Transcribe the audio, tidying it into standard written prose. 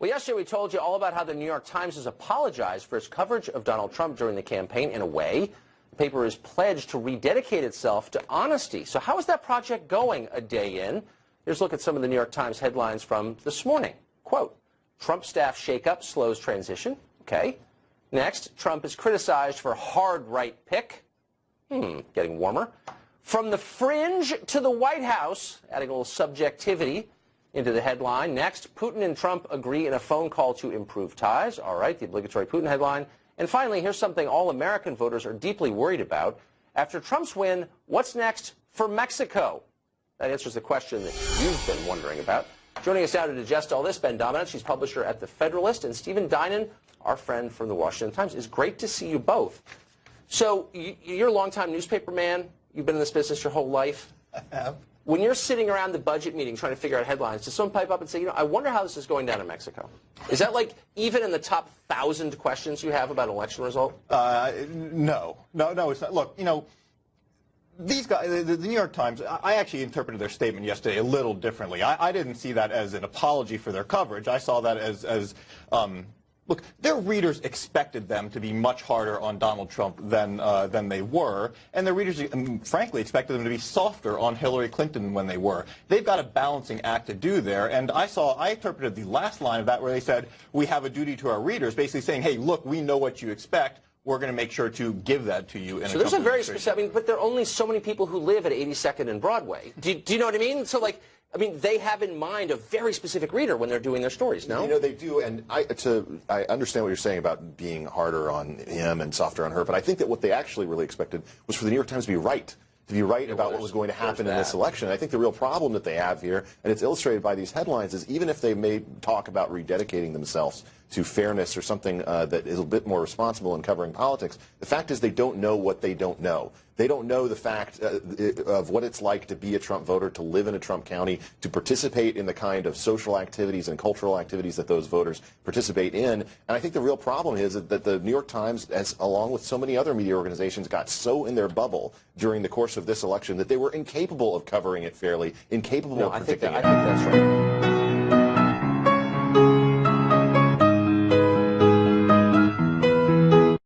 Well, yesterday we told you all about how the New York Times has apologized for its coverage of Donald Trump during the campaign. In a way, the paper is pledged to rededicate itself to honesty. So how is that project going a day in? Here's a look at some of the New York Times headlines from this morning. Quote, Trump staff shakeup slows transition. Okay. Next, Trump is criticized for hard right pick. Getting warmer. From the fringe to the White House, adding a little subjectivity into the headline. Next, Putin and Trump agree in a phone call to improve ties. All right, the obligatory Putin headline. And finally, here's something all American voters are deeply worried about. After Trump's win, what's next for Mexico? That answers the question that you've been wondering about. Joining us now to digest all this, Ben Dominant. She's publisher at The Federalist. And Stephen Dinan, our friend from the Washington Times. It's great to see you both. So you're a longtime newspaper man. You've been in this business your whole life. I have. When you're sitting around the budget meeting trying to figure out headlines, does someone pipe up and say, I wonder how this is going down in Mexico? Is that like even in the top 1,000 questions you have about an election result? No, it's not. Look, these guys, the New York Times, I actually interpreted their statement yesterday a little differently. I didn't see that as an apology for their coverage. I saw that as look, their readers expected them to be much harder on Donald Trump than they were, and their readers, frankly, expected them to be softer on Hillary Clinton when they were. They've got a balancing act to do there, and I interpreted the last line of that where they said, we have a duty to our readers, basically saying, hey, look, we know what you expect. We're going to make sure to give that to you. So there's a very specific, but there are only so many people who live at 82nd and Broadway. Do you know what I mean? So, they have in mind a very specific reader when they're doing their stories, no? They do, and I understand what you're saying about being harder on him and softer on her, but I think that what they actually really expected was for the New York Times to be right. About what was going to happen in this election. And I think the real problem that they have here, and it's illustrated by these headlines, is even if they may talk about rededicating themselves to fairness or something that is a bit more responsible in covering politics, the fact is they don't know what they don't know. They don't know the fact of what it's like to be a Trump voter, to live in a Trump county, to participate in the kind of social activities and cultural activities that those voters participate in. And I think the real problem is that the New York Times, along with so many other media organizations, got so in their bubble during the course of this election that they were incapable of covering it fairly, incapable of predicting it. I think that's right.